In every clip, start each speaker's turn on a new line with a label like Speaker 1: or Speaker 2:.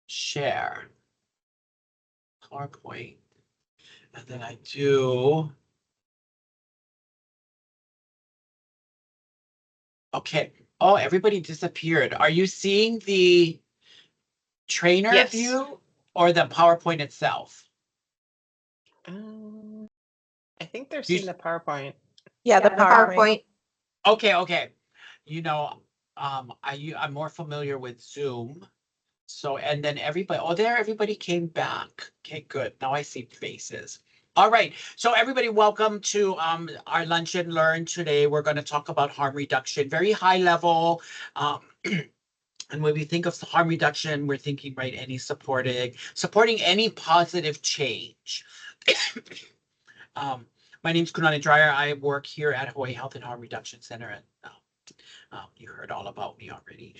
Speaker 1: share PowerPoint, and then I do. Okay. Oh, everybody disappeared. Are you seeing the trainer
Speaker 2: Yes.
Speaker 1: view or the PowerPoint itself?
Speaker 2: I think they're seeing the PowerPoint.
Speaker 3: Yeah, the PowerPoint.
Speaker 1: Okay, okay. You know, I'm more familiar with Zoom. So, and then everybody, oh, there, everybody came back. Okay, good. Now I see faces. All right. So everybody, welcome to our Lunch and Learn today. We're going to talk about harm reduction, very high level. And when we think of harm reduction, we're thinking, right, supporting any positive change. My name is Kunane Dreier. I work here at Hawaii Health and Harm Reduction Center. And you heard all about me already.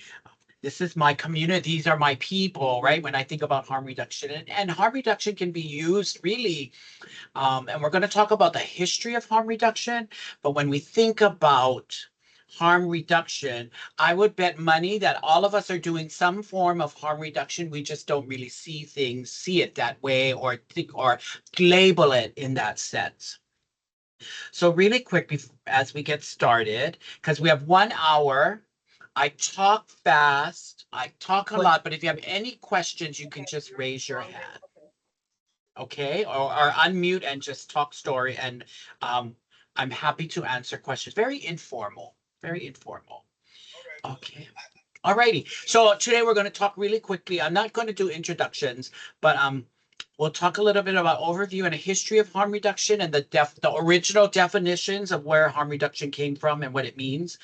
Speaker 1: This is my community. These are my people, right? When I think about harm reduction, and harm reduction can be used really, and we're going to talk about the history of harm reduction. But when we think about harm reduction, I would bet money that all of us are doing some form of harm reduction. We just don't really see it that way, or think or label it in that sense. So really quick, as we get started, because we have 1 hour, I talk fast, I talk a lot, but if you have any questions, you can just raise your hand. Okay, or unmute and just talk story, and I'm happy to answer questions. Very informal, very informal. Okay. Alrighty. So today we're going to talk really quickly. I'm not going to do introductions, but we'll talk a little bit about overview and a history of harm reduction and the original definitions of where harm reduction came from and what it means.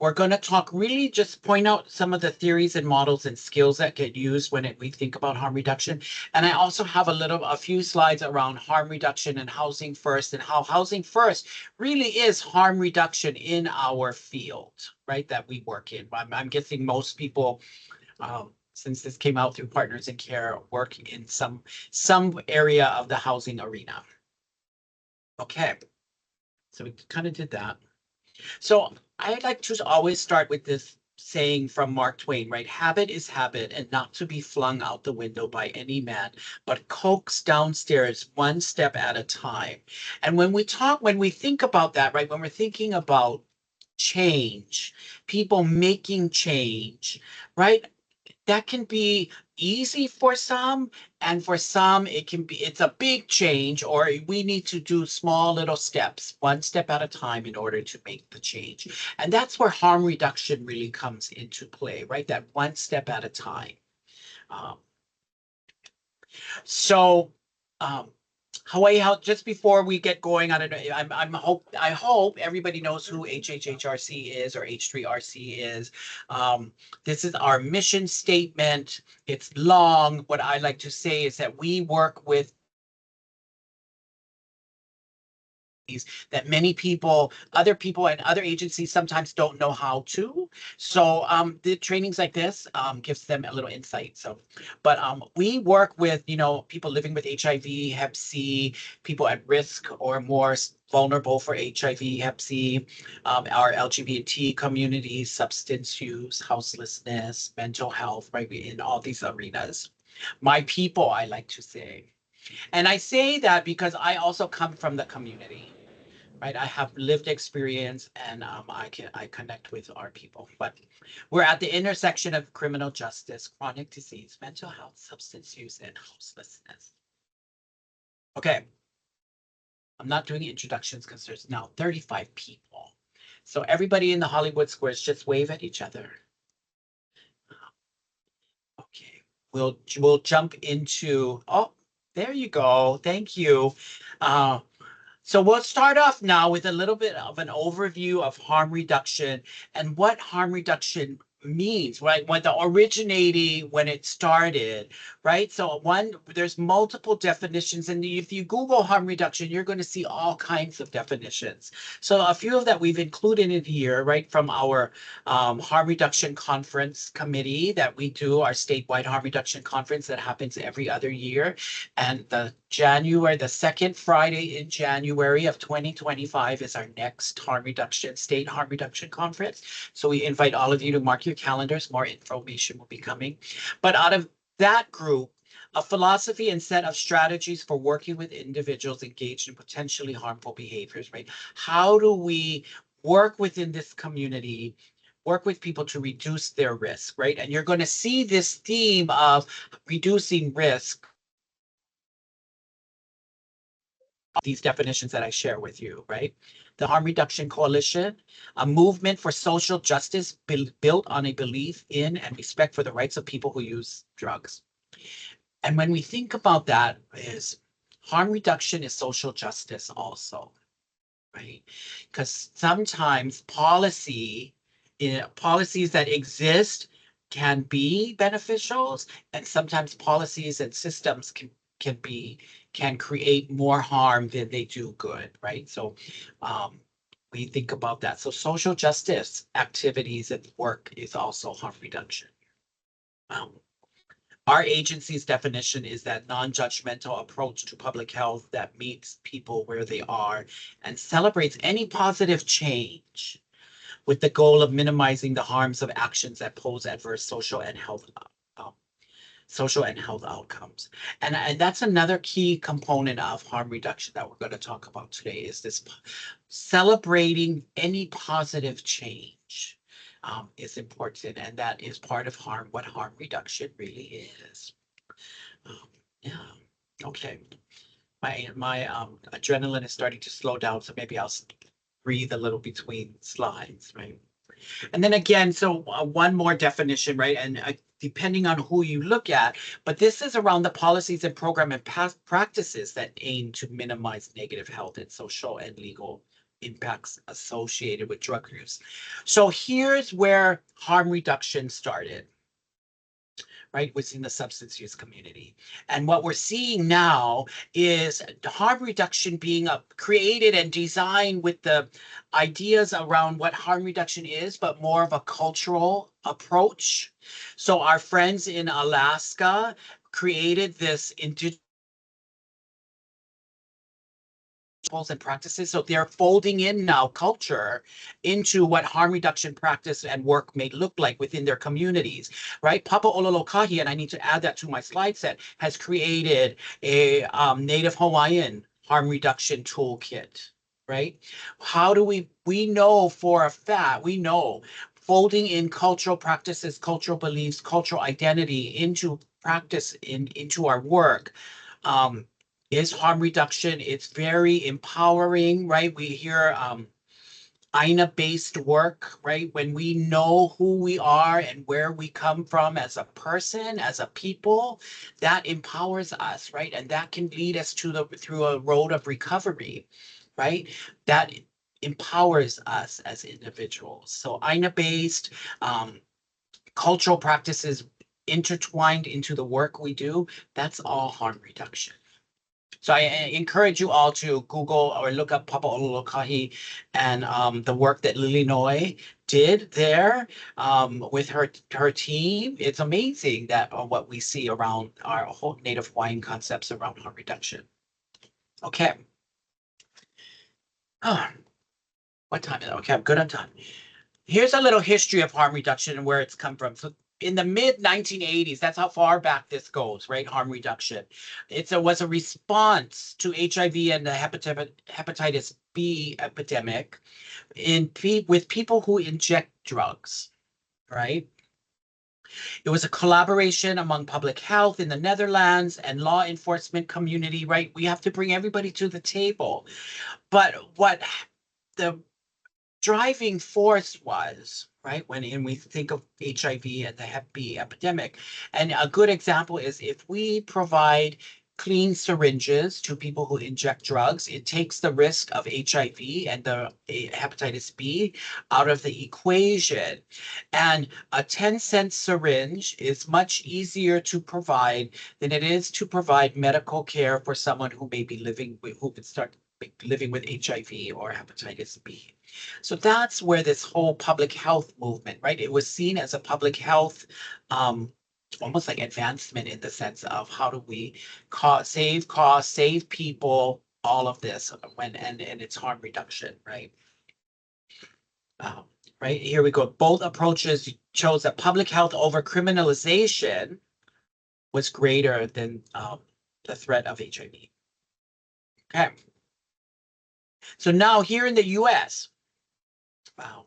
Speaker 1: We're going to talk really just point out some of the theories and models and skills that get used when we think about harm reduction. And I also have a few slides around harm reduction and housing first, and how housing first really is harm reduction in our field, right, that we work in. I'm guessing most people, since this came out through Partners in Care, work in some area of the housing arena. Okay, so we kind of did that. So I like to always start with this saying from Mark Twain, right? Habit is habit, and not to be flung out the window by any man, but coaxed downstairs one step at a time. And when we think about that, right, when we're thinking about change, people making change, right? That can be easy for some, and for some it's a big change, or we need to do small little steps, one step at a time, in order to make the change. And that's where harm reduction really comes into play, right? That one step at a time. Hawaii Health, just before we get going, I don't know, I hope everybody knows who HHHRC is, or H3RC is. This is our mission statement. It's long. What I like to say is that we work with that many people, other people and other agencies sometimes don't know how to. So the trainings like this gives them a little insight. So, but we work with, people living with HIV, Hep C, people at risk or more vulnerable for HIV, Hep C, our LGBT community, substance use, houselessness, mental health, right, in all these arenas. My people, I like to say. And I say that because I also come from the community, right? I have lived experience, and I connect with our people. But we're at the intersection of criminal justice, chronic disease, mental health, substance use, and houselessness. Okay. I'm not doing introductions because there's now 35 people. So everybody in the Hollywood Squares, just wave at each other. Okay. We'll jump into, oh, there you go. Thank you. So we'll start off now with a little bit of an overview of harm reduction and what harm reduction means, right? When it started, right? So there's multiple definitions, and if you Google harm reduction, you're going to see all kinds of definitions. So a few of that we've included in here, right, from our harm reduction conference committee that we do, our statewide harm reduction conference that happens every other year. And the second Friday in January of 2025 is our next state harm reduction conference. So we invite all of you to mark your calendars. More information will be coming. But out of that group a philosophy and set of strategies for working with individuals engaged in potentially harmful behaviors, right? How do we work within this community, work with people to reduce their risk, right? And you're going to see this theme of reducing risk, these definitions that I share with you, right? The Harm Reduction Coalition, a movement for social justice built on a belief in and respect for the rights of people who use drugs. And when we think about that, is harm reduction is social justice also, right? Because sometimes policies that exist can be beneficial, and sometimes policies and systems can create more harm than they do good, right? So we think about that. So social justice activities at work is also harm reduction. Our agency's definition is that non-judgmental approach to public health that meets people where they are and celebrates any positive change with the goal of minimizing the harms of actions that pose adverse social and health outcomes. And that's another key component of harm reduction that we're going to talk about today, is this celebrating any positive change. Is important, and that is part of what harm reduction really is. Yeah. Okay. My adrenaline is starting to slow down, so maybe I'll breathe a little between slides, right? And then again, so one more definition, right? And depending on who you look at, but this is around the policies and program and past practices that aim to minimize negative health and social and legal impacts associated with drug use. So here's where harm reduction started, right, within the substance use community. And what we're seeing now is harm reduction being created and designed with the ideas around what harm reduction is, but more of a cultural approach. So our friends in Alaska created this indigenous and practices. So they're folding in now culture into what harm reduction practice and work may look like within their communities, right? Papaololokahi, and I need to add that to my slide set, has created a Native Hawaiian harm reduction toolkit, right? How do we know for a fact, we know folding in cultural practices, cultural beliefs, cultural identity into practice into our work, is harm reduction. It's very empowering, right? We hear Aina-based work, right? When we know who we are and where we come from as a person, as a people, that empowers us, right? And that can lead us through a road of recovery, right? That empowers us as individuals. So Aina-based cultural practices intertwined into the work we do, that's all harm reduction. So I encourage you all to Google or look up Papaololokahi and the work that Lily Noy did there with her team. It's amazing that what we see around our whole Native Hawaiian concepts around harm reduction. Okay. What time is it? Okay, I'm good on time. Here's a little history of harm reduction and where it's come from. So in the mid 1980s, that's how far back this goes, right? Harm reduction. It was a response to HIV and the hepatitis B epidemic with people who inject drugs, right? It was a collaboration among public health in the Netherlands and law enforcement community, right? We have to bring everybody to the table. But what the driving force was, right, when we think of HIV and the Hep B epidemic. And a good example is if we provide clean syringes to people who inject drugs, it takes the risk of HIV and the hepatitis B out of the equation. And a 10-cent syringe is much easier to provide than it is to provide medical care for someone who may be who could start living with HIV or hepatitis B. So that's where this whole public health movement, right? It was seen as a public health, almost like advancement in the sense of how do we save costs, save people, all of this and it's harm reduction, right? Right, here we go. Both approaches chose that public health over criminalization was greater than the threat of HIV. Okay. So now here in the US, wow,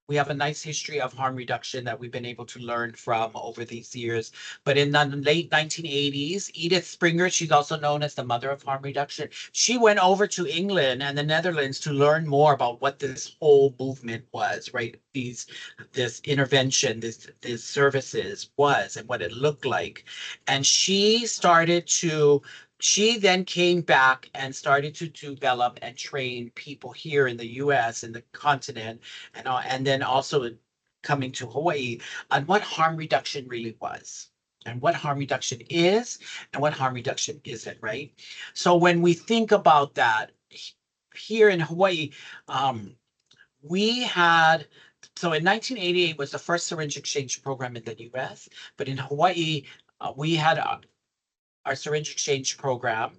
Speaker 1: we have a nice history of harm reduction that we've been able to learn from over these years. But in the late 1980s, Edith Springer, she's also known as the mother of harm reduction, she went over to England and the Netherlands to learn more about what this whole movement was, right? This intervention, this services was and what it looked like. And she then came back and started to develop and train people here in the US, in the continent, and then also coming to Hawaii on what harm reduction really was and what harm reduction is and what harm reduction isn't, right? So when we think about that here in Hawaii, we had, so in 1988 was the first syringe exchange program in the US, but in Hawaii, we had our syringe exchange program,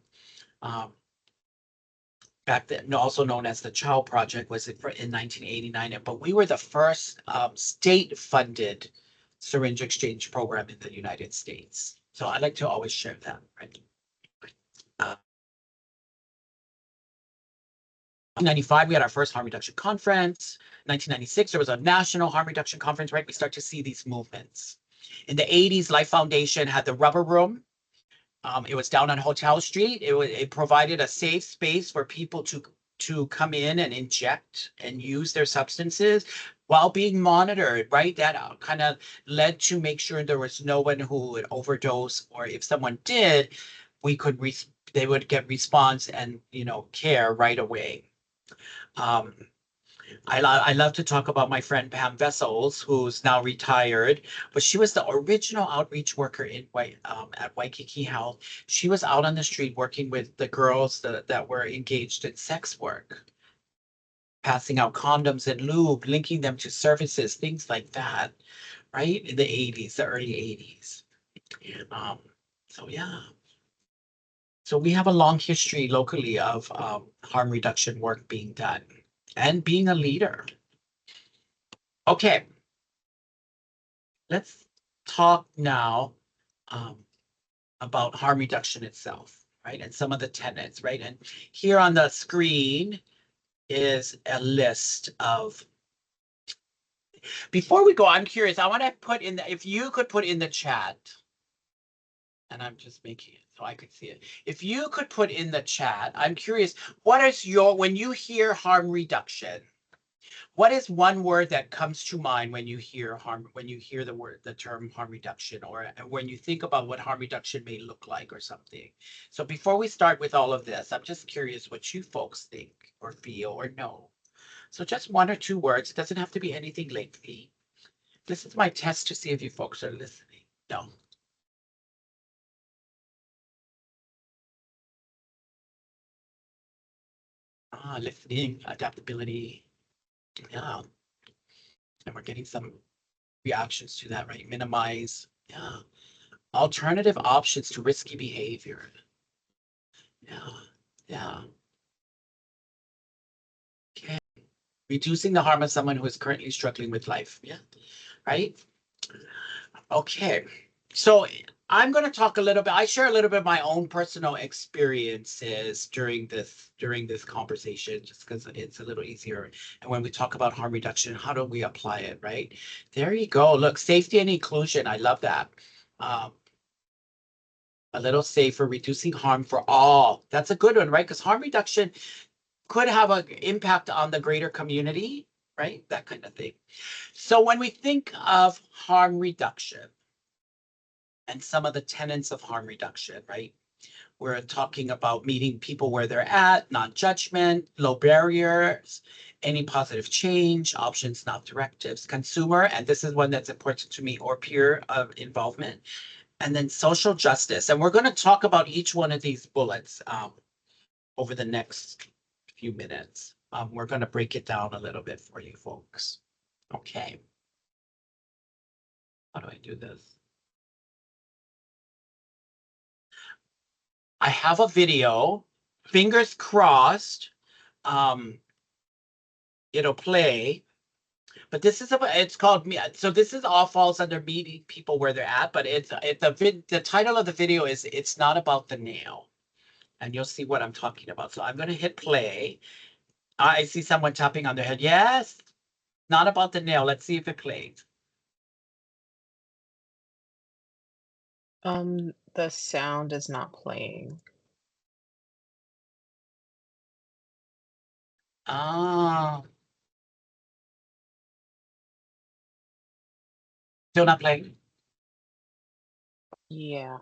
Speaker 1: back then, also known as the Child Project, was in 1989. But we were the first state-funded syringe exchange program in the United States. So I like to always share that, right? 1995, we had our first harm reduction conference. 1996, there was a national harm reduction conference, right? We start to see these movements. In the 80s, Life Foundation had the Rubber Room. It was down on Hotel Street. It provided a safe space for people to come in and inject and use their substances while being monitored, right? That kind of led to make sure there was no one who would overdose, or if someone did, they would get response and care right away. I love to talk about my friend Pam Vessels, who's now retired, but she was the original outreach worker at Waikiki Health. She was out on the street working with the girls that were engaged in sex work, passing out condoms and lube, linking them to services, things like that, right? In the 80s, the early 80s. So yeah. So we have a long history locally of harm reduction work being done and being a leader. Okay, let's talk now about harm reduction itself, right? And some of the tenets, right? And here on the screen is a list of, before we go, I'm curious, I want to put in, if you could put in the chat, and I'm just making it so I could see it. If you could put in the chat, I'm curious, what is when you hear harm reduction, what is one word that comes to mind when you hear the term harm reduction, or when you think about what harm reduction may look like or something? So before we start with all of this, I'm just curious what you folks think or feel or know. So just one or two words. It doesn't have to be anything lengthy. This is my test to see if you folks are listening. No. Listening, adaptability. Yeah. And we're getting some reactions to that, right? Minimize. Yeah. Alternative options to risky behavior. Yeah. Yeah. Okay. Reducing the harm of someone who is currently struggling with life. Yeah. Right? Okay. So I'm going to talk a little bit. I share a little bit of my own personal experiences during this conversation, just because it's a little easier. And when we talk about harm reduction, how do we apply it, right? There you go. Look, safety and inclusion. I love that. A little safer, reducing harm for all. That's a good one, right? Because harm reduction could have an impact on the greater community, right? That kind of thing. So when we think of harm reduction, and some of the tenets of harm reduction, right? We're talking about meeting people where they're at, non-judgment, low barriers, any positive change, options, not directives, consumer, and this is one that's important to me, or peer involvement, and then social justice. And we're going to talk about each one of these bullets over the next few minutes. We're going to break it down a little bit for you folks. Okay. How do I do this? I have a video, fingers crossed, it'll play, But this is about, it's called me. So this is all falls under meeting people where they're at, but the title of the video is It's Not About the Nail. And you'll see what I'm talking about. So I'm going to hit play. I see someone tapping on their head. Yes, not about the nail. Let's see if it plays.
Speaker 2: The sound is not playing.
Speaker 1: Ah, still not playing.
Speaker 2: Yeah.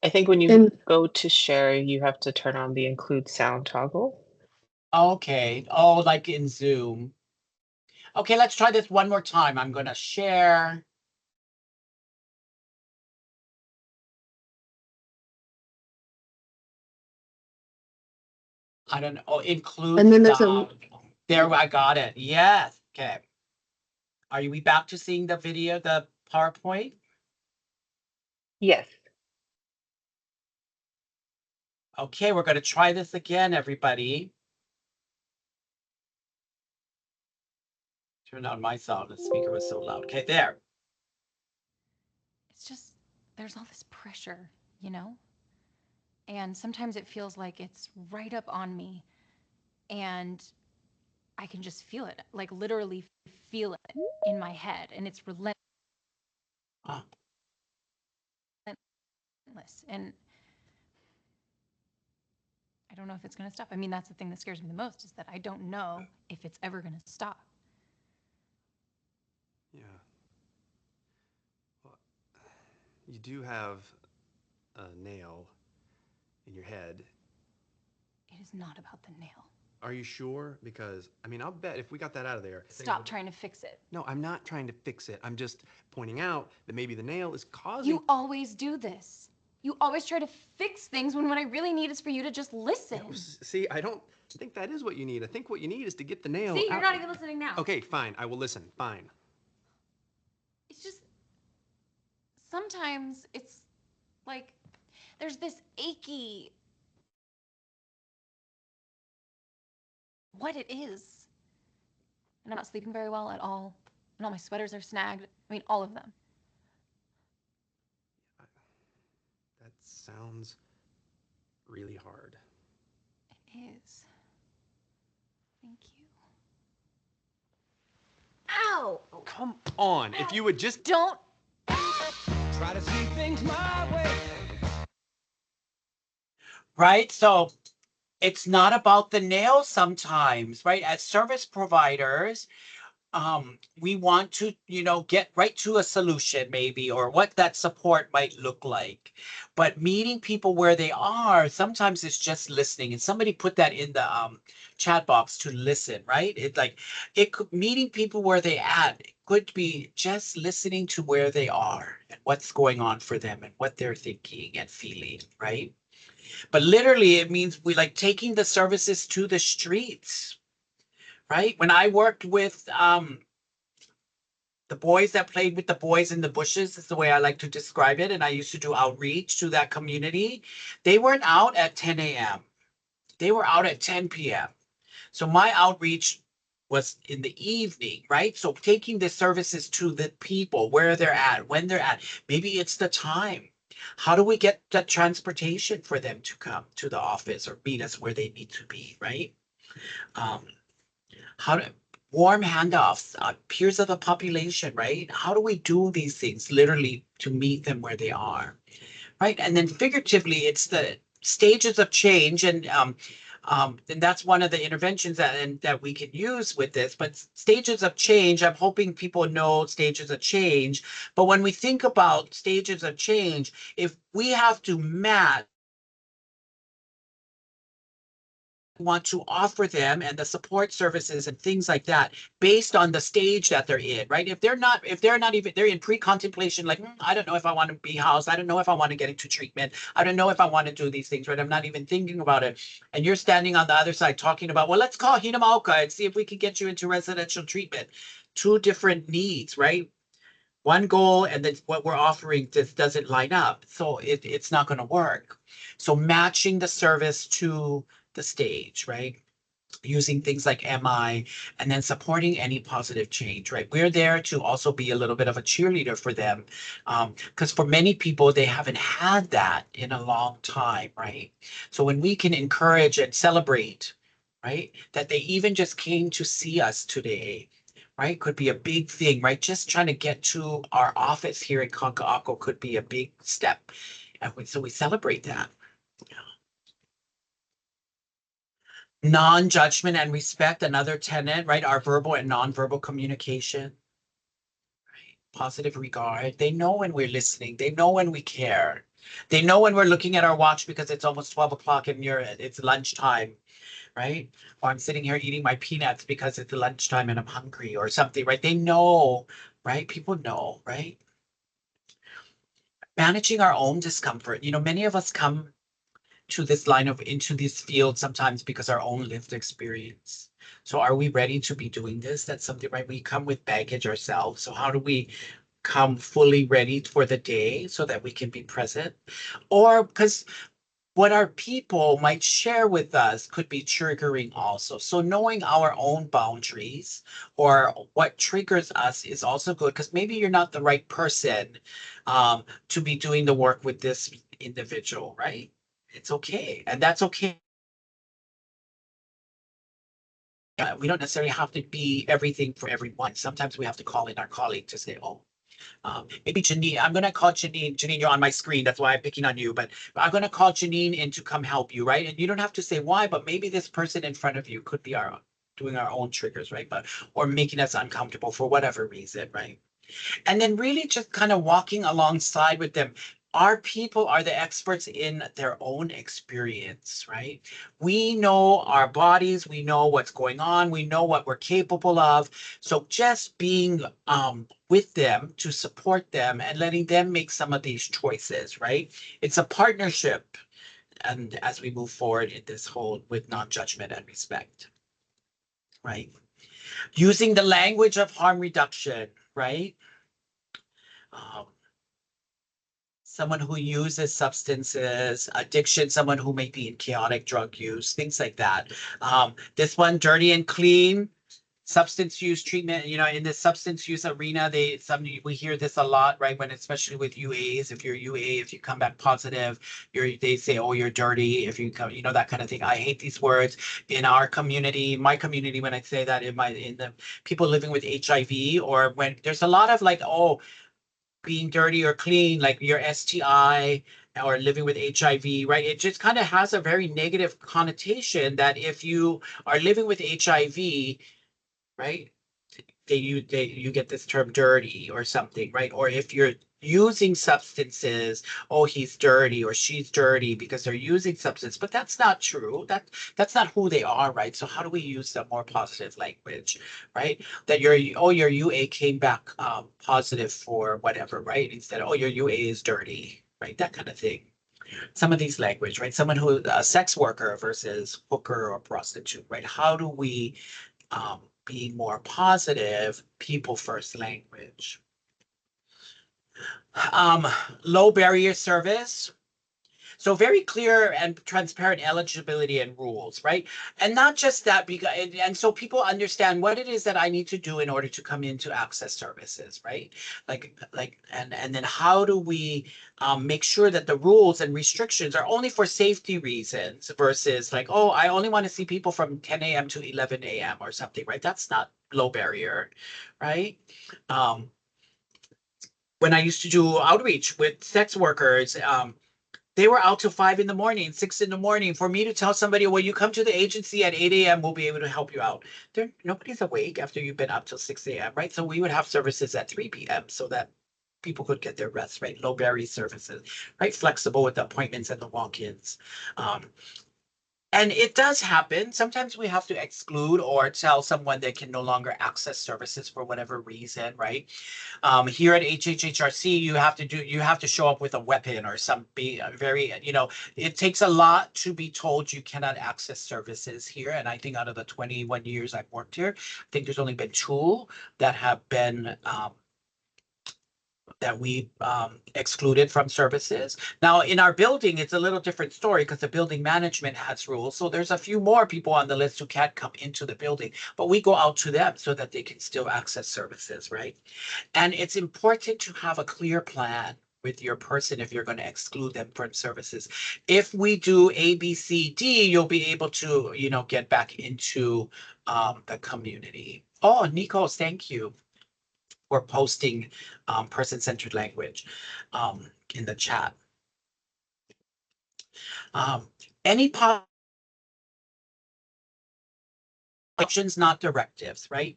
Speaker 2: I think when you go to share, you have to turn on the include sound toggle.
Speaker 1: Okay. Oh, like in Zoom. Okay, let's try this one more time. I'm going to share. I don't know. Oh, include.
Speaker 3: And then there's
Speaker 1: there, I got it. Yes. Okay. Are we back to seeing the video, the PowerPoint?
Speaker 2: Yes.
Speaker 1: Okay, we're going to try this again, everybody. Turn on my sound. The speaker was so loud. Okay, there.
Speaker 4: It's just, there's all this pressure, you know? And sometimes it feels like it's right up on me. And I can just feel it, like literally feel it in my head. And it's relentless.
Speaker 1: Ah.
Speaker 4: And I don't know if it's going to stop. I mean, that's the thing that scares me the most, is that I don't know if it's ever going to stop.
Speaker 5: Yeah. Well, you do have a nail in your head.
Speaker 4: It is not about the nail.
Speaker 5: Are you sure? Because, I mean, I'll bet if we got that out of there...
Speaker 4: Stop trying to fix it.
Speaker 5: No, I'm not trying to fix it. I'm just pointing out that maybe the nail is causing...
Speaker 4: You always do this. You always try to fix things when what I really need is for you to just listen.
Speaker 5: No, see, I don't think that is what you need. I think what you need is to get the nail
Speaker 4: See, you're
Speaker 5: out.
Speaker 4: not even listening now.
Speaker 5: Okay, fine. I will listen. Fine.
Speaker 4: It's just, sometimes it's like there's this achy, what it is. And I'm not sleeping very well at all. And all my sweaters are snagged. I mean, all of them.
Speaker 5: That sounds really hard.
Speaker 4: It is. Thank you. Ow!
Speaker 5: Oh, come on. If you would just...
Speaker 4: Don't.
Speaker 6: Try to see things my way.
Speaker 1: Right? So it's not about the nail sometimes, right? As service providers, we want to, get right to a solution maybe, or what that support might look like. But meeting people where they are, sometimes it's just listening. And somebody put that in the chat box, to listen, right? Meeting people where they at. It could be just listening to where they are and what's going on for them and what they're thinking and feeling, right? But literally, it means we like taking the services to the streets. Right? When I worked with the boys that played with the boys in the bushes, is the way I like to describe it. And I used to do outreach to that community. They weren't out at 10 a.m. They were out at 10 p.m. So my outreach was in the evening, right? So taking the services to the people where they're at, when they're at. Maybe it's the time. How do we get the transportation for them to come to the office or meet us where they need to be, right? How to warm handoffs, peers of the population, right? How do we do these things literally to meet them where they are, right? And then figuratively, it's the stages of change, and that's one of the interventions that we can use with this. But stages of change, I'm hoping people know stages of change. But when we think about stages of change, if we have to match want to offer them and the support services and things like that based on the stage that they're in, right? If they're not even, they're in pre-contemplation, like, I don't know if I want to be housed. I don't know if I want to get into treatment. I don't know if I want to do these things, right? I'm not even thinking about it. And you're standing on the other side talking about, well, let's call Hinamauka and see if we can get you into residential treatment. Two different needs, right? One goal, and then what we're offering just doesn't line up. So it's not going to work. So matching the service to the stage, right? using things like MI, and then supporting any positive change, right? We're there to also be a little bit of a cheerleader for them. Because for many people, they haven't had that in a long time, right? So when we can encourage and celebrate, right, that they even just came to see us today, right, could be a big thing, right? Just trying to get to our office here in Kanka'ako could be a big step. And so we celebrate that. Non-judgment and respect, another tenet, right? Our verbal and non-verbal communication, right? Positive regard. They know when we're listening. They know when we care. They know when we're looking at our watch because it's almost 12 o'clock and it's lunchtime, right? Or I'm sitting here eating my peanuts because it's lunchtime and I'm hungry or something, right? They know, right? People know, right? Managing our own discomfort. Many of us come to this line of into this field sometimes because our own lived experience. So are we ready to be doing this? That's something, right? We come with baggage ourselves. So how do we come fully ready for the day so that we can be present? Or because what our people might share with us could be triggering also. So knowing our own boundaries or what triggers us is also good because maybe you're not the right person to be doing the work with this individual, right? It's okay. And that's okay. We don't necessarily have to be everything for everyone. Sometimes we have to call in our colleague to say, oh, maybe Janine, I'm going to call Janine. Janine, you're on my screen. That's why I'm picking on you. But I'm going to call Janine in to come help you, right? And you don't have to say why, but maybe this person in front of you could be doing our own triggers, right? Or making us uncomfortable for whatever reason, right? And then really just kind of walking alongside with them. Our people are the experts in their own experience, right? We know our bodies, we know what's going on, we know what we're capable of. So just being with them to support them and letting them make some of these choices, right? It's a partnership. And as we move forward in this whole with non-judgment and respect, right? Using the language of harm reduction, right? Someone who uses substances, addiction, someone who may be in chaotic drug use, things like that. This one, dirty and clean, substance use treatment. In the substance use arena, we hear this a lot, right? When especially with UAs, if you're UA, if you come back positive, they say, oh, you're dirty. If you come, that kind of thing. I hate these words in our community, my community. When I say that in the people living with HIV, or when there's a lot of like, oh, being dirty or clean, like your STI or living with HIV, right? It just kind of has a very negative connotation that if you are living with HIV, right, you get this term dirty or something, right? Or if you're using substances, oh, he's dirty or she's dirty because they're using substance, but that's not true. That's not who they are, right? So how do we use the more positive language, right? That your UA came back positive for whatever, right? Instead of, oh, your UA is dirty, right? That kind of thing. Some of these language, right? Someone who a sex worker versus hooker or prostitute, right? How do we be more positive, people first language? Low barrier service. So very clear and transparent eligibility and rules, right? And not just that, because and so people understand what it is that I need to do in order to come in to access services, right? And then how do we make sure that the rules and restrictions are only for safety reasons versus like, oh, I only want to see people from 10 a.m. to 11 a.m. or something, right? That's not low barrier, right? When I used to do outreach with sex workers, they were out till 5 in the morning, 6 in the morning. For me to tell somebody, well, you come to the agency at 8 a.m., we'll be able to help you out. Nobody's awake after you've been up till 6 a.m., right? So we would have services at 3 p.m. so that people could get their rest, right? Low barrier services, right? Flexible with the appointments and the walk-ins. And it does happen. Sometimes we have to exclude or tell someone they can no longer access services for whatever reason, right? Here at HHHRC, you have to show up with a weapon or something very, it takes a lot to be told you cannot access services here. And I think out of the 21 years I've worked here, I think there's only been 2 that have been that we excluded from services. Now, in our building, it's a little different story because the building management has rules. So there's a few more people on the list who can't come into the building, but we go out to them so that they can still access services, right? And it's important to have a clear plan with your person if you're going to exclude them from services. If we do A, B, C, D, you'll be able to, get back into the community. Oh, Nikos, thank you for posting person-centered language in the chat. Any options, not directives, right?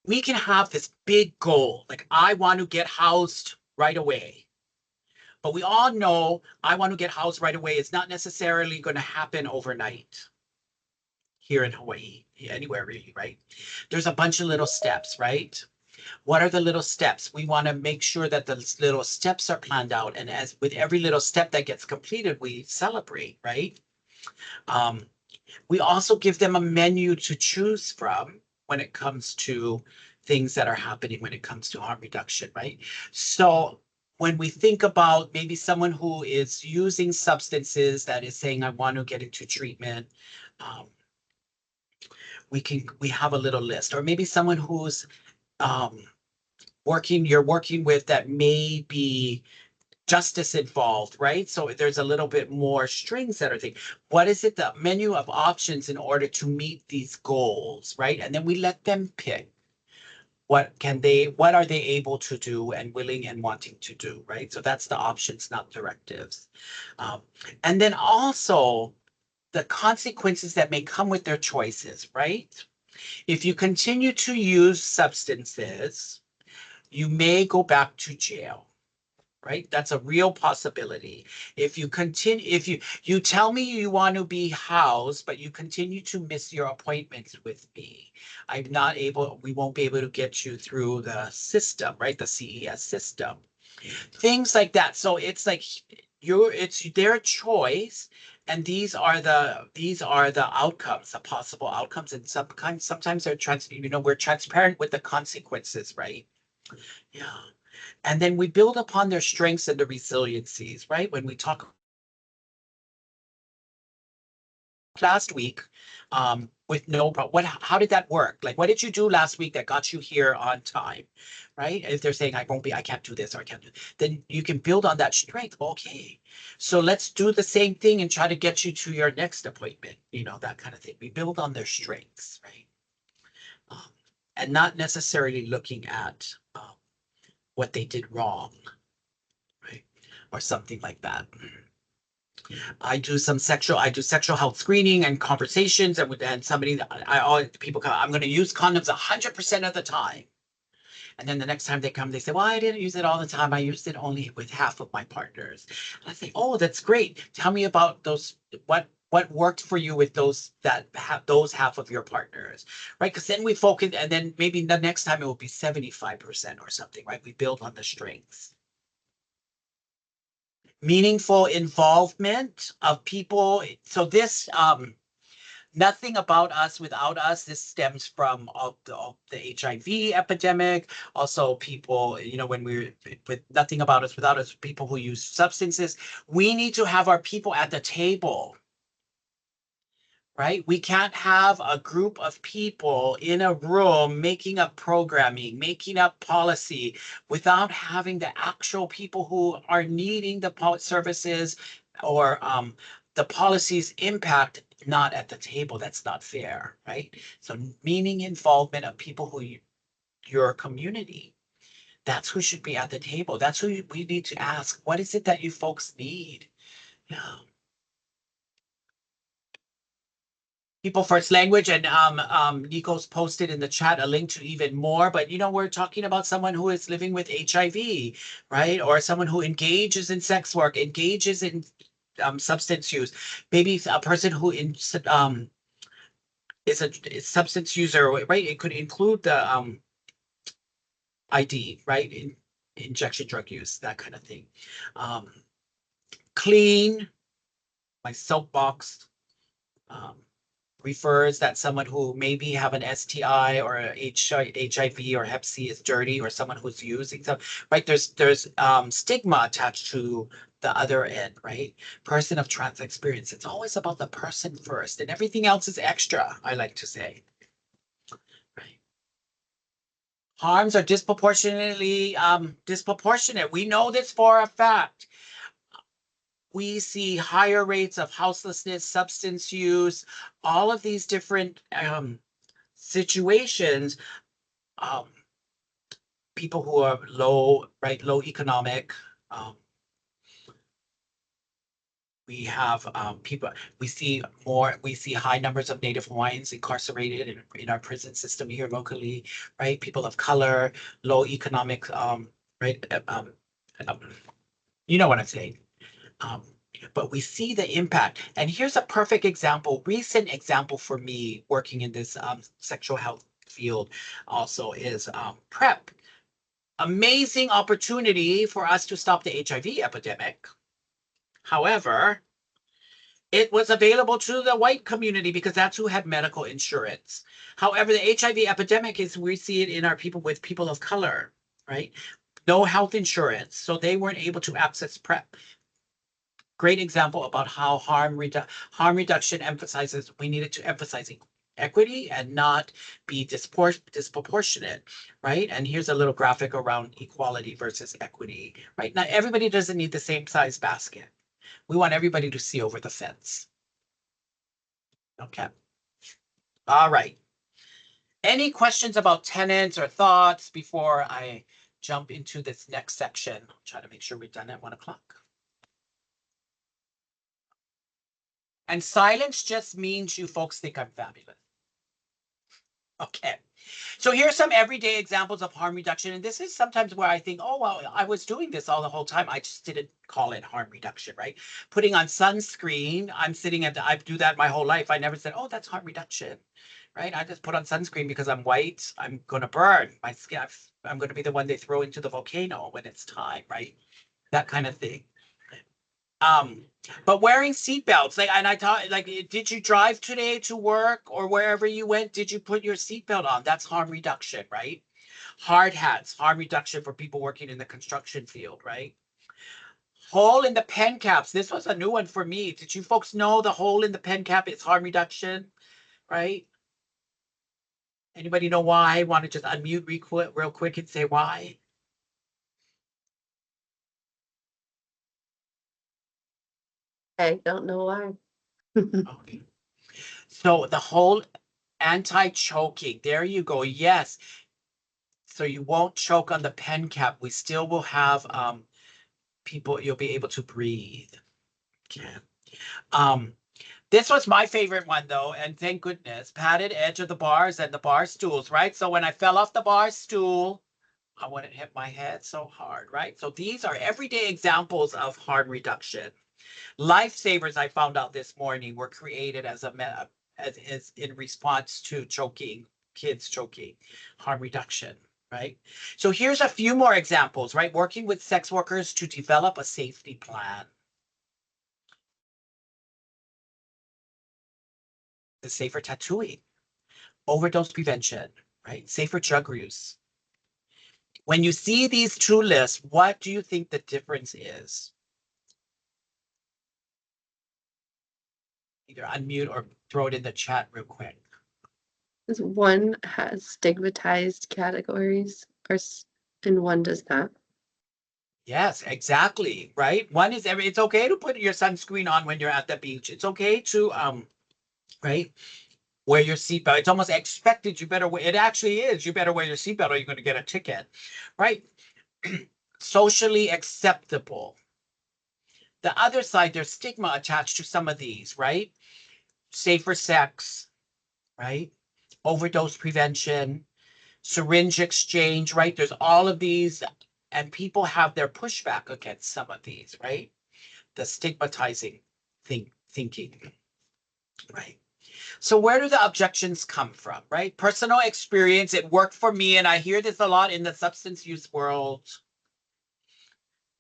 Speaker 1: We can have this big goal, like I want to get housed right away. But we all know I want to get housed right away. It's not necessarily going to happen overnight here in Hawaii, anywhere really, right? There's a bunch of little steps, right? What are the little steps? We want to make sure that the little steps are planned out. And as with every little step that gets completed, we celebrate, right? We also give them a menu to choose from when it comes to things that are happening when it comes to harm reduction, right? So when we think about maybe someone who is using substances that is saying, I want to get into treatment, we have a little list. Or maybe someone who's you're working with that may be justice involved, right? So there's a little bit more strings that are thing. What is it, the menu of options in order to meet these goals, right? And then we let them pick what are they able to do and willing and wanting to do, right? So that's the options, not directives. And then also the consequences that may come with their choices, right? If you continue to use substances, you may go back to jail, right? That's a real possibility. If you continue, if you tell me you want to be housed, but you continue to miss your appointments with me, we won't be able to get you through the system, right? The CES system. Things like that. So it's like it's their choice. And these are the outcomes, the possible outcomes. And sometimes we're transparent with the consequences, right? Yeah. And then we build upon their strengths and the resiliencies, right? When we talk last week, with no problem, how did that work? Like, what did you do last week that got you here on time, right? If they're saying, I can't do this or I can't do, then you can build on that strength. Okay, so let's do the same thing and try to get you to your next appointment, that kind of thing. We build on their strengths, right? And not necessarily looking at what they did wrong, right? Or something like that. I do sexual health screening and conversations, and somebody, people come, I'm going to use condoms 100% of the time. And then the next time they come, they say, well, I didn't use it all the time. I used it only with half of my partners. And I say, oh, that's great. Tell me about those, what worked for you with those half of your partners, right? Because then we focus, and then maybe the next time it will be 75% or something, right? We build on the strengths. Meaningful involvement of people. So this, nothing about us without us. This stems from the HIV epidemic. Also, people, when we're with nothing about us without us, people who use substances. We need to have our people at the table, right? We can't have a group of people in a room making up programming, making up policy without having the actual people who are needing the services or the policy's impact not at the table. That's not fair, right? So meaning involvement of people who your community. That's who should be at the table. That's who we need to ask. What is it that you folks need? Yeah. People first language, and Nico's posted in the chat a link to even more, but we're talking about someone who is living with HIV, right? Or someone who engages in sex work, engages in substance use, maybe a person who is a substance user, right? It could include the ID, right? Injection drug use, that kind of thing. Clean, my soapbox. refers that someone who maybe have an STI or a HIV or Hep C is dirty, or someone who's using some, right? There's stigma attached to the other end, right? Person of trans experience. It's always about the person first, and everything else is extra, I like to say. Right. Harms are disproportionately disproportionate. We know this for a fact. We see higher rates of houselessness, substance use, all of these different situations. People who are low economic. We have people, we see high numbers of Native Hawaiians incarcerated in our prison system here locally, right? People of color, low economic, right? You know what I'm saying. But we see the impact. And here's a perfect example, recent example for me working in this sexual health field also is PrEP. Amazing opportunity for us to stop the HIV epidemic. However, it was available to the white community because that's who had medical insurance. However, the HIV epidemic is, we see it in our people of color, right? No health insurance, so they weren't able to access PrEP. Great example about how harm reduction emphasizes, we needed to emphasize equity and not be disproportionate, right? And here's a little graphic around equality versus equity, right? Now, everybody doesn't need the same size basket. We want everybody to see over the fence. Okay. All right. Any questions about tenants or thoughts before I jump into this next section? I'll try to make sure we're done at 1 o'clock. And silence just means you folks think I'm fabulous. Okay. So here's some everyday examples of harm reduction. And this is sometimes where I think, oh, well, I was doing this all the whole time. I just didn't call it harm reduction, right? Putting on sunscreen. I do that my whole life. I never said, oh, that's harm reduction, right? I just put on sunscreen because I'm white. I'm going to burn my skin. I'm going to be the one they throw into the volcano when it's time, right? That kind of thing. But wearing seatbelts, and I thought, did you drive today to work or wherever you went? Did you put your seatbelt on? That's harm reduction, right? Hard hats, harm reduction for people working in the construction field, right? Hole in the pen caps. This was a new one for me. Did you folks know the hole in the pen cap is harm reduction, right? Anybody know why? Want to just unmute real quick and say why?
Speaker 3: I don't know why.
Speaker 1: Okay. So the whole anti-choking, there you go. Yes. So you won't choke on the pen cap. We still will have people, you'll be able to breathe. Okay. This was my favorite one though, and thank goodness, padded edge of the bars and the bar stools, right? So when I fell off the bar stool, I wouldn't hit my head so hard, right? So these are everyday examples of harm reduction. Lifesavers, I found out this morning, were created as in response to choking, kids choking, harm reduction, right? So here's a few more examples, right? Working with sex workers to develop a safety plan. The safer tattooing, overdose prevention, right? Safer drug use. When you see these two lists, what do you think the difference is? Either unmute or throw it in the chat real quick.
Speaker 3: One has stigmatized categories, and one does not.
Speaker 1: Yes, exactly, right? One is it's okay to put your sunscreen on when you're at the beach. It's okay to right, wear your seatbelt. It's almost expected. You better wear it. Actually is. You better wear your seatbelt or you're going to get a ticket, right? Socially acceptable. The other side, there's stigma attached to some of these, right? Safer sex, right? Overdose prevention, syringe exchange, right? There's all of these, and people have their pushback against some of these, right? The stigmatizing thinking, right? So where do the objections come from, right? Personal experience, it worked for me, and I hear this a lot in the substance use world.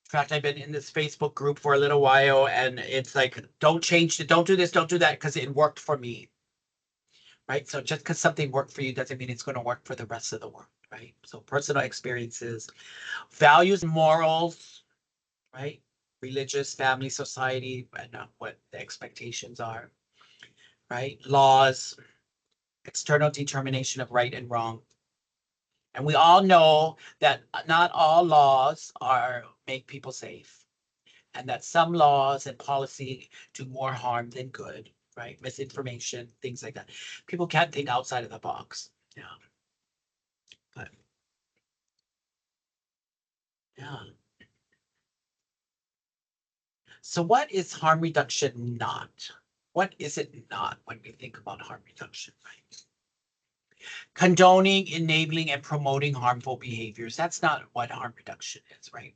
Speaker 1: In fact, I've been in this Facebook group for a little while, and it's like, don't change it, don't do this, don't do that, because it worked for me. right? So just because something worked for you doesn't mean it's going to work for the rest of the world, right? So personal experiences, values, morals, right? Religious, family, society, and what the expectations are, right? Laws, external determination of right and wrong. And we all know that not all laws make people safe, and that some laws and policy do more harm than good, right? Misinformation, things like that. People can't think outside of the box. Yeah. But yeah. So what is harm reduction not? What is it not when we think about harm reduction, right? Condoning, enabling, and promoting harmful behaviors. That's not what harm reduction is, right?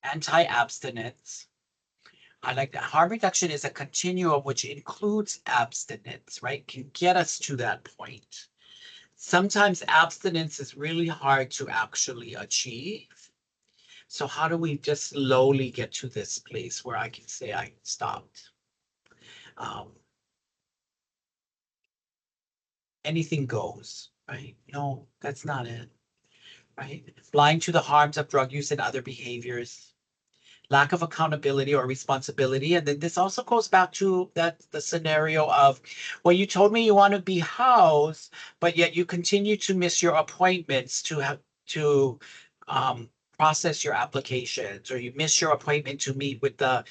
Speaker 1: Anti-abstinence. I like that. Harm reduction is a continuum which includes abstinence, right? Can get us to that point. Sometimes abstinence is really hard to actually achieve. So how do we just slowly get to this place where I can say I stopped? Anything goes, right? No, that's not it, right? Blind to the harms of drug use and other behaviors, lack of accountability or responsibility. And then this also goes back to the scenario of, well, you told me you want to be housed, but yet you continue to miss your appointments to have to process your applications, or you miss your appointment to meet with the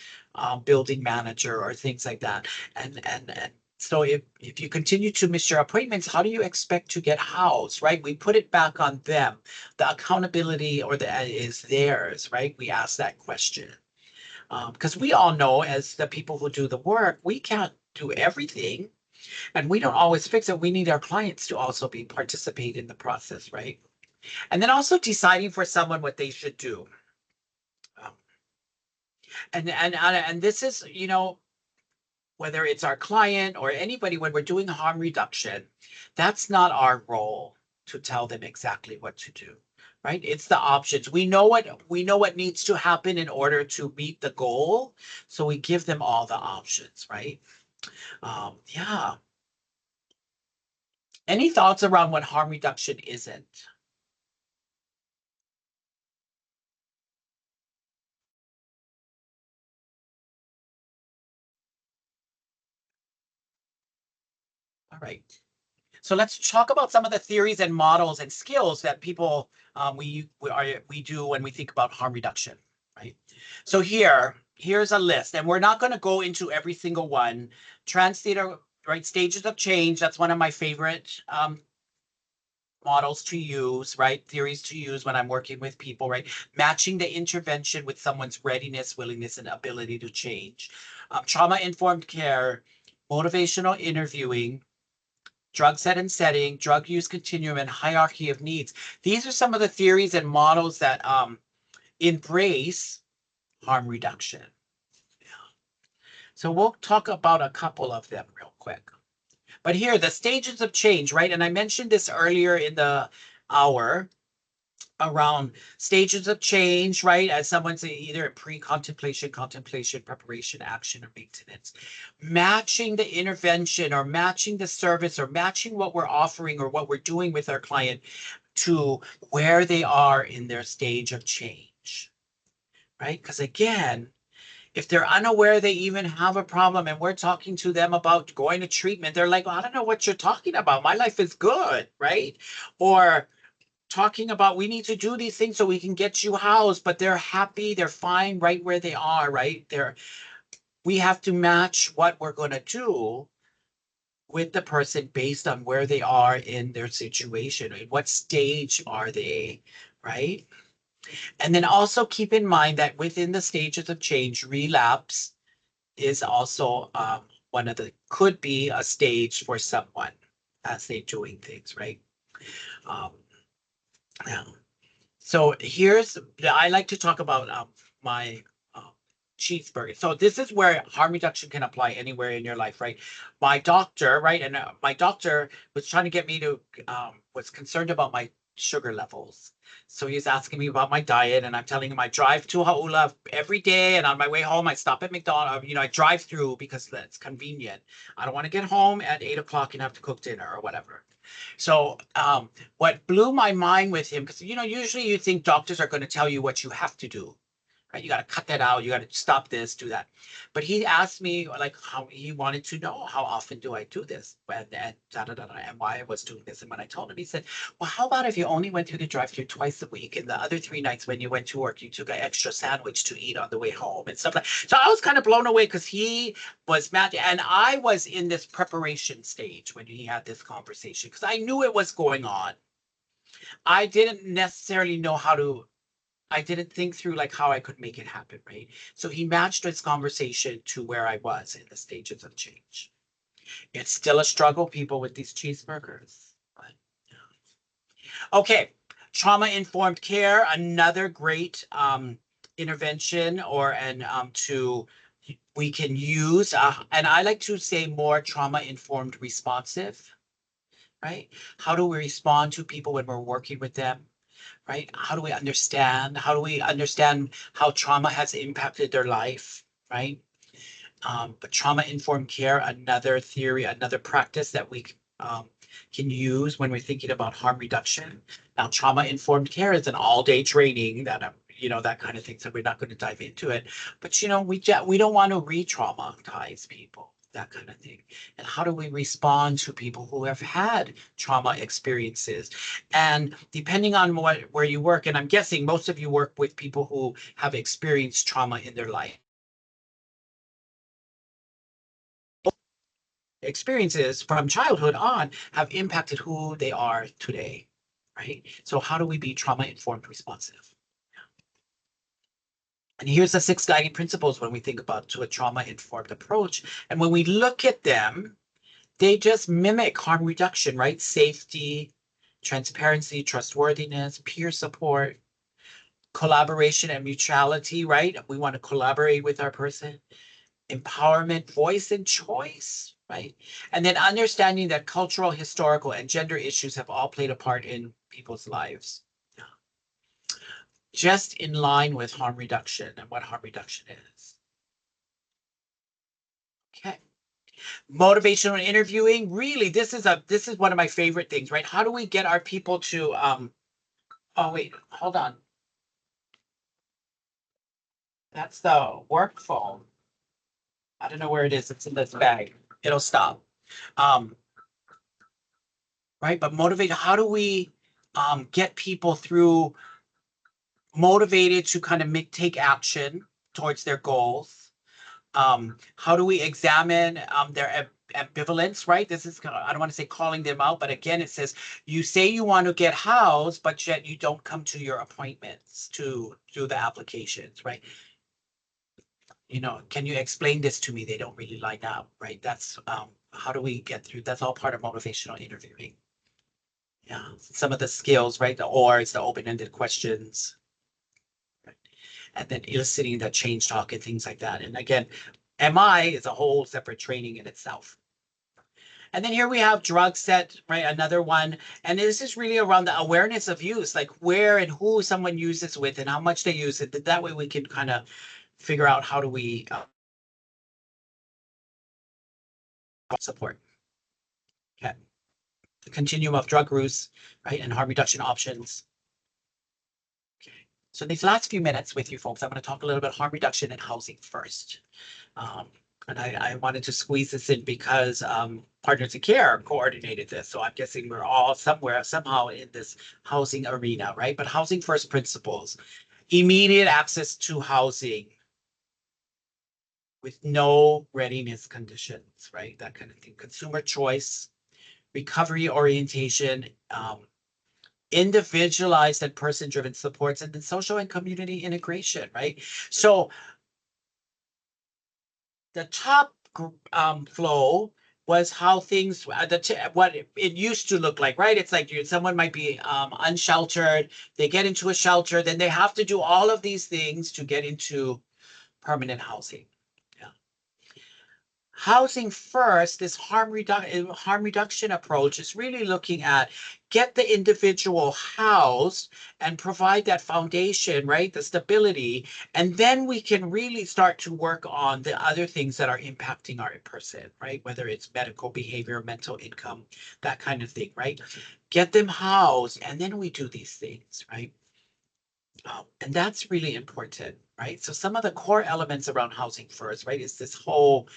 Speaker 1: building manager or things like that. And so if you continue to miss your appointments, how do you expect to get housed, right? We put it back on them. The accountability or the is theirs, right? We ask that question. Because we all know, as the people who do the work, we can't do everything, and we don't always fix it. We need our clients to also participate in the process, right? And then also deciding for someone what they should do. Um, and this is, whether it's our client or anybody, when we're doing harm reduction, that's not our role to tell them exactly what to do, right? It's the options. We know what needs to happen in order to meet the goal, so we give them all the options, right? Yeah. Any thoughts around what harm reduction isn't? All right. So let's talk about some of the theories and models and skills that people we do when we think about harm reduction, right? So here's a list, and we're not going to go into every single one. Trans-theta, right? Stages of change. That's one of my favorite models to use, right? Theories to use when I'm working with people, right? Matching the intervention with someone's readiness, willingness, and ability to change. Trauma-informed care, motivational interviewing, drug set and setting, drug use continuum, and hierarchy of needs. These are some of the theories and models that embrace harm reduction. So we'll talk about a couple of them real quick. But here, the stages of change, right? And I mentioned this earlier in the hour around stages of change, right? As someone's either pre-contemplation, contemplation, preparation, action, or maintenance. Matching the intervention or matching the service or matching what we're offering or what we're doing with our client to where they are in their stage of change, right? Because again, if they're unaware they even have a problem and we're talking to them about going to treatment, they're like, well, I don't know what you're talking about. My life is good, right? Or talking about we need to do these things so we can get you housed, but they're happy, they're fine right where they are, right? We have to match what we're going to do with the person based on where they are in their situation. Right? What stage are they, right? And then also keep in mind that within the stages of change, relapse is also could be a stage for someone as they're doing things, right? Yeah. So I like to talk about my cheeseburger. So this is where harm reduction can apply anywhere in your life, right? My doctor, right? And my doctor was trying to get me to, was concerned about my sugar levels. So he's asking me about my diet, and I'm telling him I drive to Hau'ula every day, and on my way home I stop at McDonald's. I drive through because that's convenient. I don't want to get home at 8 o'clock and have to cook dinner or whatever. So what blew my mind with him, because usually you think doctors are going to tell you what you have to do. Right? You got to cut that out. You got to stop this, do that. But he asked me like how he wanted to know how often do I do this and why I was doing this. And when I told him, he said, well, how about if you only went through the drive-thru twice a week, and the other 3 nights when you went to work, you took an extra sandwich to eat on the way home and stuff like that. So I was kind of blown away because he was mad. And I was in this preparation stage when he had this conversation because I knew it was going on. I didn't necessarily know I didn't think through like how I could make it happen, right? So he matched his conversation to where I was in the stages of change. It's still a struggle, people, with these cheeseburgers. But, okay, trauma-informed care, another great intervention we can use, and I like to say more trauma-informed responsive, right? How do we respond to people when we're working with them? Right? How do we understand? How do we understand how trauma has impacted their life? Right? But trauma-informed care, another theory, another practice that we can use when we're thinking about harm reduction. Now, trauma-informed care is an all-day training that that kind of thing. So we're not going to dive into it. But we don't want to re-traumatize people. That kind of thing. And how do we respond to people who have had trauma experiences? And depending on where you work, and I'm guessing most of you work with people who have experienced trauma in their life. Experiences from childhood on have impacted who they are today, right? So how do we be trauma-informed responsive? And here's the 6 guiding principles when we think about a trauma-informed approach. And when we look at them, they just mimic harm reduction, right? Safety, transparency, trustworthiness, peer support, collaboration and mutuality, right? We want to collaborate with our person. Empowerment, voice and choice, right? And then understanding that cultural, historical, and gender issues have all played a part in people's lives. Just in line with harm reduction and what harm reduction is. Okay. Motivational interviewing, really, this is one of my favorite things, right? How do we get our people to oh wait, hold on. That's the work phone. I don't know where it is. It's in this bag. It'll stop. Right, but motivate, how do we get people through motivated to kind of take action towards their goals? How do we examine their ambivalence, right? This is, I don't want to say calling them out, but again, it says, you say you want to get housed, but yet you don't come to your appointments to do the applications, right? Can you explain this to me? They don't really line up, right? That's, how do we get through? That's all part of motivational interviewing. Yeah, some of the skills, right? The ORs, the open-ended questions. And then eliciting the change talk and things like that. And again, MI is a whole separate training in itself. And then here we have drug set, right? Another one. And this is really around the awareness of use, like where and who someone uses with and how much they use it. That way we can kind of figure out how do we support. Okay. The continuum of drug use, right? And harm reduction options. So these last few minutes with you folks, I'm going to talk a little bit harm reduction and housing first. And I wanted to squeeze this in because Partners in Care coordinated this. So I'm guessing we're all somehow in this housing arena, right? But housing first principles, immediate access to housing with no readiness conditions, right? That kind of thing. Consumer choice, recovery orientation, individualized and person-driven supports, and then social and community integration, right? So the top flow was how things, what it used to look like, right? It's like someone might be unsheltered, they get into a shelter, then they have to do all of these things to get into permanent housing. Yeah. housing first, this harm reduction approach is really looking at get the individual housed and provide that foundation, right? The stability. And then we can really start to work on the other things that are impacting our person, right? Whether it's medical behavior, mental income, that kind of thing, right? Get them housed, and then we do these things, right? And that's really important, right? So some of the core elements around housing first, right, is this whole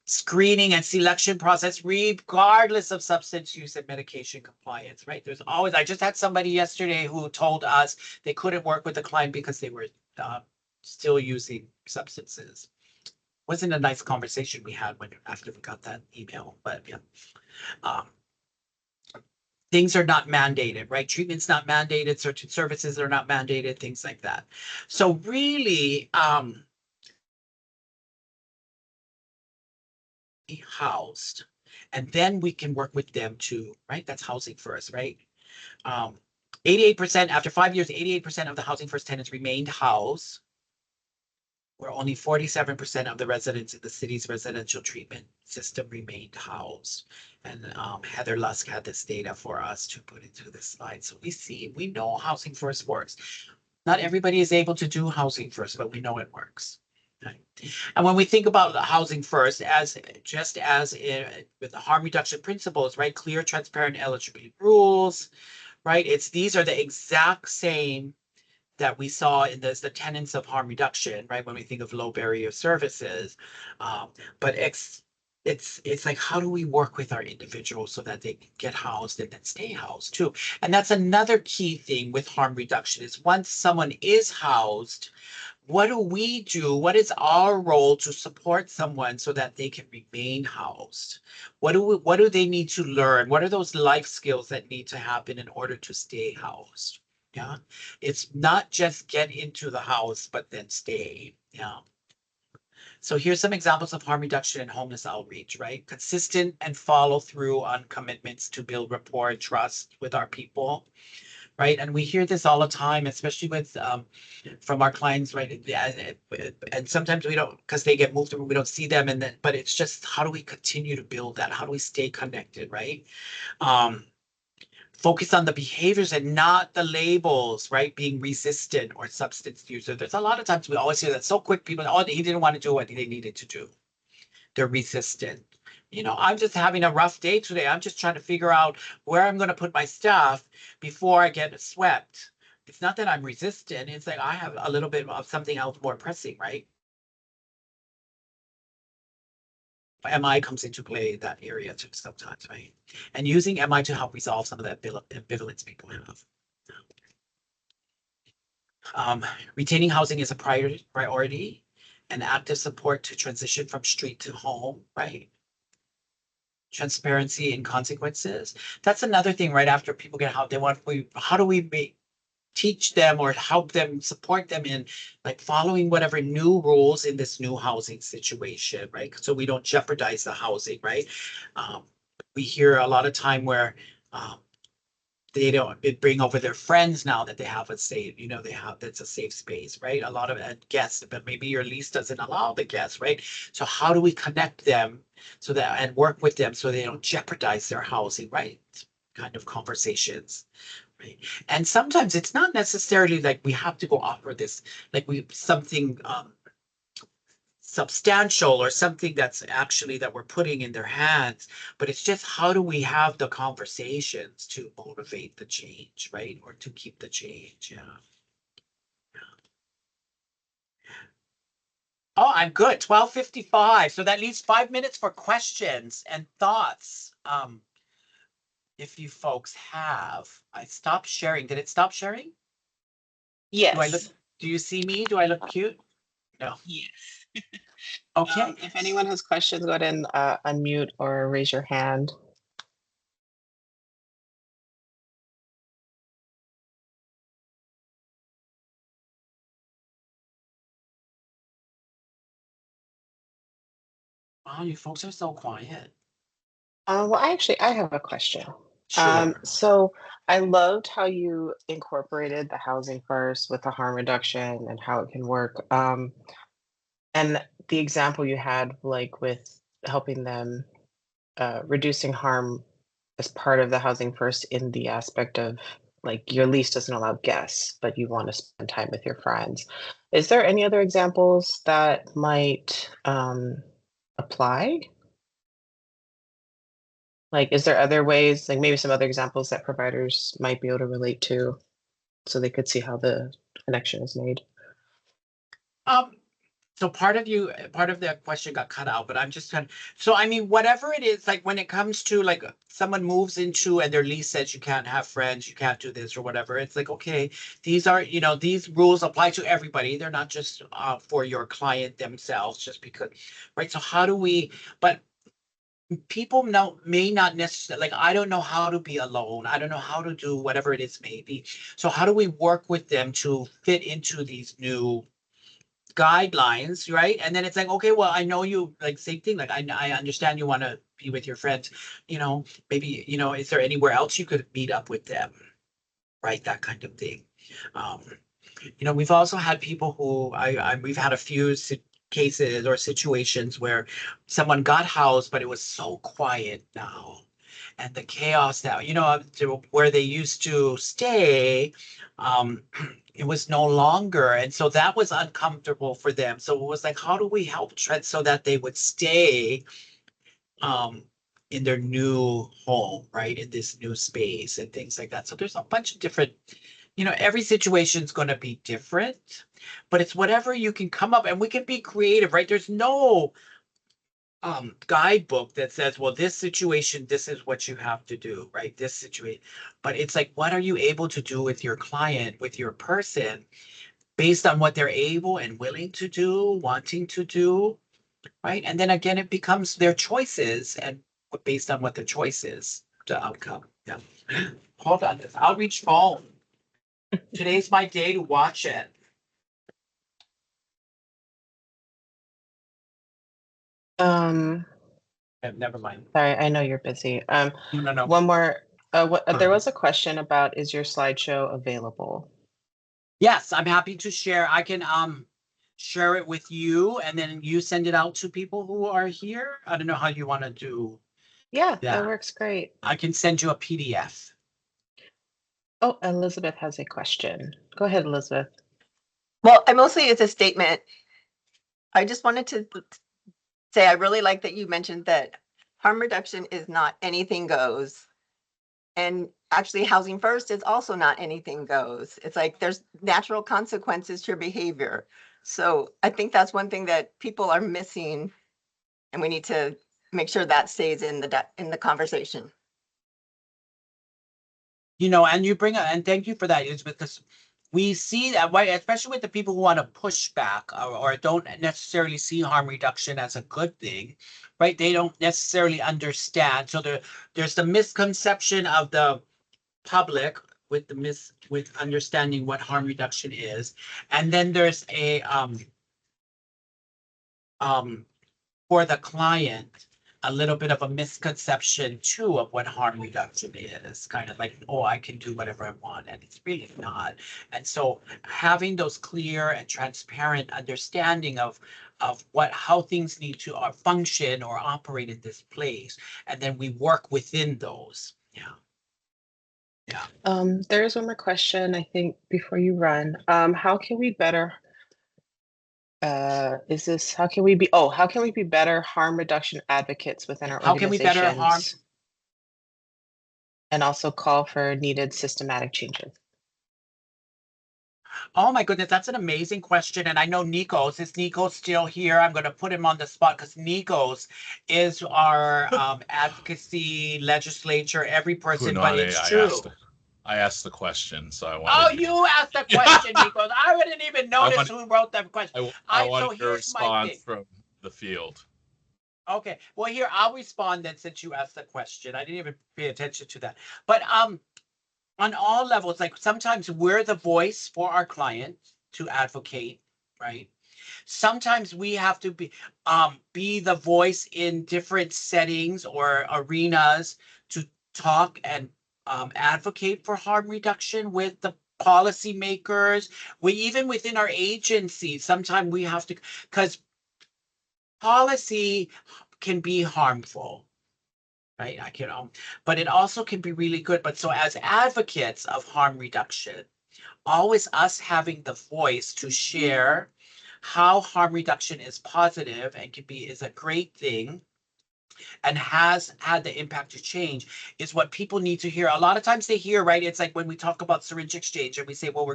Speaker 1: screening and selection process, regardless of substance use and medication compliance, right? There's always, I just had somebody yesterday who told us they couldn't work with the client because they were still using substances. Wasn't a nice conversation we had after we got that email, but yeah. Things are not mandated, right? Treatment's not mandated, certain services are not mandated, things like that. So really, be housed, and then we can work with them too, right? That's housing first, right? 88%, after 5 years, 88% of the housing first tenants remained housed, where only 47% of the residents in the city's residential treatment system remained housed. And Heather Lusk had this data for us to put into this slide. So we know housing first works. Not everybody is able to do housing first, but we know it works. Okay. And when we think about the housing first, just as with the harm reduction principles, right? Clear, transparent, eligibility rules, right? These are the exact same that we saw in the tenets of harm reduction, right? When we think of low barrier services, but it's like, how do we work with our individuals so that they can get housed and then stay housed too? And that's another key thing with harm reduction is once someone is housed, what do we do? What is our role to support someone so that they can remain housed? What do they need to learn? What are those life skills that need to happen in order to stay housed? Yeah, it's not just get into the house, but then stay. Yeah. So here's some examples of harm reduction and homeless outreach, right? Consistent and follow through on commitments to build rapport and trust with our people, right? And we hear this all the time, especially with from our clients, right? And sometimes we don't, because they get moved, we don't see them, and then, but it's just how do we continue to build that? How do we stay connected, right? Focus on the behaviors and not the labels, right? Being resistant or substance user. There's a lot of times we always hear that so quick. People, oh, he didn't want to do what they needed to do. They're resistant. You know, I'm just having a rough day today. I'm just trying to figure out where I'm going to put my stuff before I get swept. It's not that I'm resistant. It's like I have a little bit of something else more pressing, right? MI comes into play that area too sometimes, right? And using MI to help resolve some of that ambivalence people have. Retaining housing is a priority and active support to transition from street to home, right? Transparency and consequences. That's another thing right after people get out, how do we teach them or help them, support them in like following whatever new rules in this new housing situation, right? So we don't jeopardize the housing, right? We hear a lot of time where they don't bring over their friends now that they have a safe, that's a safe space, right? A lot of guests, but maybe your lease doesn't allow the guests, right? So how do we connect them so that and work with them so they don't jeopardize their housing, right? Kind of conversations. Right. And sometimes it's not necessarily like we have to go offer this, like something substantial or something that's actually that we're putting in their hands, but it's just how do we have the conversations to motivate the change, right? Or to keep the change. Yeah. Oh, I'm good. 12:55. So that leaves 5 minutes for questions and thoughts. If you folks have, I stopped sharing. Did it stop sharing?
Speaker 2: Yes.
Speaker 1: Do you see me? Do I look cute? No.
Speaker 2: Yes.
Speaker 1: Okay.
Speaker 2: If anyone has questions, go ahead and unmute or raise your hand.
Speaker 1: Wow, you folks are so quiet.
Speaker 2: Well, I have a question.
Speaker 1: Sure.
Speaker 2: So I loved how you incorporated the housing first with the harm reduction and how it can work. And the example you had, like with helping them reducing harm as part of the housing first in the aspect of like your lease doesn't allow guests, but you want to spend time with your friends. Is there any other examples that might apply? Like, is there other ways, like maybe some other examples that providers might be able to relate to so they could see how the connection is made?
Speaker 1: So part of the question got cut out, but I'm just trying. So I mean, whatever it is, like when it comes to like someone moves into and their lease says you can't have friends, you can't do this or whatever. It's like, okay, these are, these rules apply to everybody. They're not just for your client themselves, just because, right? So how do we, but people may not necessarily, like, I don't know how to be alone. I don't know how to do whatever it is maybe. So how do we work with them to fit into these new guidelines, right? And then it's like, okay, well, I know you, like, same thing, like I understand you want to be with your friends, maybe, is there anywhere else you could meet up with them, right? That kind of thing. We've also had people who we've had a few cases or situations where someone got housed, but it was so quiet now. And the chaos now, where they used to stay, it was no longer. And so that was uncomfortable for them. So it was like, how do we help tread so that they would stay in their new home, right? In this new space and things like that. So there's a bunch of different, every situation is going to be different, but it's whatever you can come up, and we can be creative, right? There's no guidebook that says, well, this situation, this is what you have to do, right? This situation. But it's like, what are you able to do with your client, with your person, based on what they're able and willing to do, wanting to do, right? And then again, it becomes their choices, and based on what the choice is, the outcome. Yeah. Hold on, this outreach phone. Today's my day to watch it. Never mind.
Speaker 2: Sorry, I know you're busy.
Speaker 1: No.
Speaker 2: One more. There was a question about, is your slideshow available?
Speaker 1: Yes, I'm happy to share. I can share it with you, and then you send it out to people who are here. I don't know how you want to do.
Speaker 2: Yeah,
Speaker 1: Yeah.
Speaker 2: that works great.
Speaker 1: I can send you a PDF.
Speaker 2: Oh, Elizabeth has a question. Go ahead, Elizabeth.
Speaker 7: Well, it's a statement. I just wanted to say I really like that you mentioned that harm reduction is not anything goes. And actually, housing first is also not anything goes. It's like there's natural consequences to your behavior. So I think that's one thing that people are missing, and we need to make sure that stays in the conversation.
Speaker 1: And you bring and thank you for that, Elizabeth, because we see that, right, especially with the people who want to push back or don't necessarily see harm reduction as a good thing, right? They don't necessarily understand. So there's the misconception of the public with with understanding what harm reduction is, and then there's a for the client, a little bit of a misconception too of what harm reduction is, kind of like, oh, I can do whatever I want, and it's really not. And so having those clear and transparent understanding of how things need to function or operate in this place, and then we work within those. Yeah.
Speaker 2: There is one more question, I think, before you run. How can we better how can we be better harm reduction advocates within our
Speaker 1: How can we better harm?
Speaker 2: organizations? And also call for needed systematic changes.
Speaker 1: Oh my goodness, that's an amazing question. And I know Nikos, is Nikos still here? I'm going to put him on the spot because Nikos is our advocacy legislature, every person, but
Speaker 8: Kunane,
Speaker 1: it's true.
Speaker 8: I asked the question, so I
Speaker 1: Oh,
Speaker 8: wanted
Speaker 1: you asked the question, Nikos. I didn't even notice who wrote that question.
Speaker 8: I
Speaker 1: So
Speaker 8: wanted your
Speaker 1: here's my
Speaker 8: response
Speaker 1: thing.
Speaker 8: from the field.
Speaker 1: Okay, well, here, I'll respond then since you asked the question. I didn't even pay attention to that. But on all levels, like sometimes we're the voice for our clients to advocate, right? Sometimes we have to be the voice in different settings or arenas to talk and advocate for harm reduction with the policymakers. We even within our agency, sometimes we have to, because policy can be harmful, right? But it also can be really good. But so as advocates of harm reduction, always us having the voice to share how harm reduction is positive and is a great thing and has had the impact to change is what people need to hear. A lot of times they hear, right? It's like when we talk about syringe exchange and we say, well,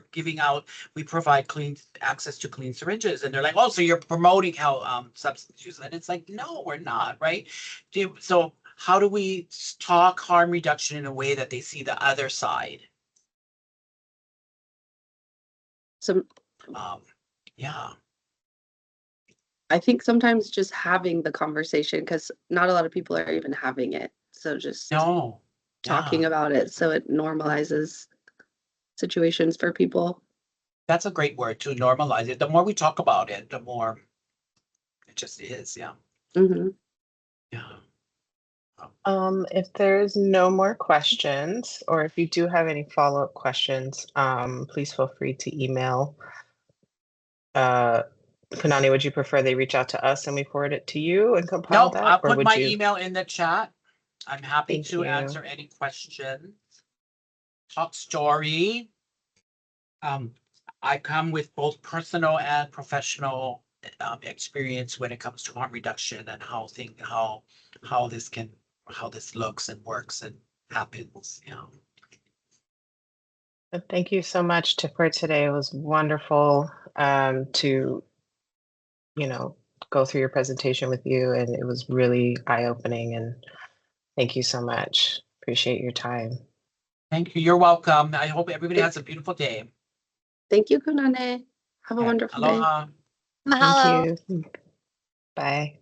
Speaker 1: we provide clean access to clean syringes. And they're like, oh, so you're promoting how substance use. And it's like, no, we're not, right? So how do we talk harm reduction in a way that they see the other side?
Speaker 3: So
Speaker 1: Yeah.
Speaker 3: I think sometimes just having the conversation, because not a lot of people are even having it. So just
Speaker 1: No.
Speaker 3: talking
Speaker 1: Yeah.
Speaker 3: about it so it normalizes situations for people.
Speaker 1: That's a great word, to normalize it. The more we talk about it, the more it just is. Yeah.
Speaker 3: Hmm.
Speaker 1: Yeah.
Speaker 2: If there's no more questions, or if you do have any follow-up questions, please feel free to email. Kunane, would you prefer they reach out to us and we forward it to you and compile
Speaker 1: No,
Speaker 2: that?
Speaker 1: I'll
Speaker 2: Or
Speaker 1: put
Speaker 2: would
Speaker 1: my
Speaker 2: you?
Speaker 1: email in the chat. I'm happy
Speaker 2: Thank
Speaker 1: to
Speaker 2: you.
Speaker 1: answer any questions. Talk story. I come with both personal and professional experience when it comes to harm reduction and how this looks and works and happens. You know.
Speaker 2: Thank you so much for today. It was wonderful to, go through your presentation with you, and it was really eye-opening. And thank you so much. Appreciate your time.
Speaker 1: Thank you. You're welcome. I hope everybody has a beautiful day.
Speaker 3: Thank you, Kunane. Have a wonderful day.
Speaker 1: Aloha.
Speaker 2: Thank you. Bye.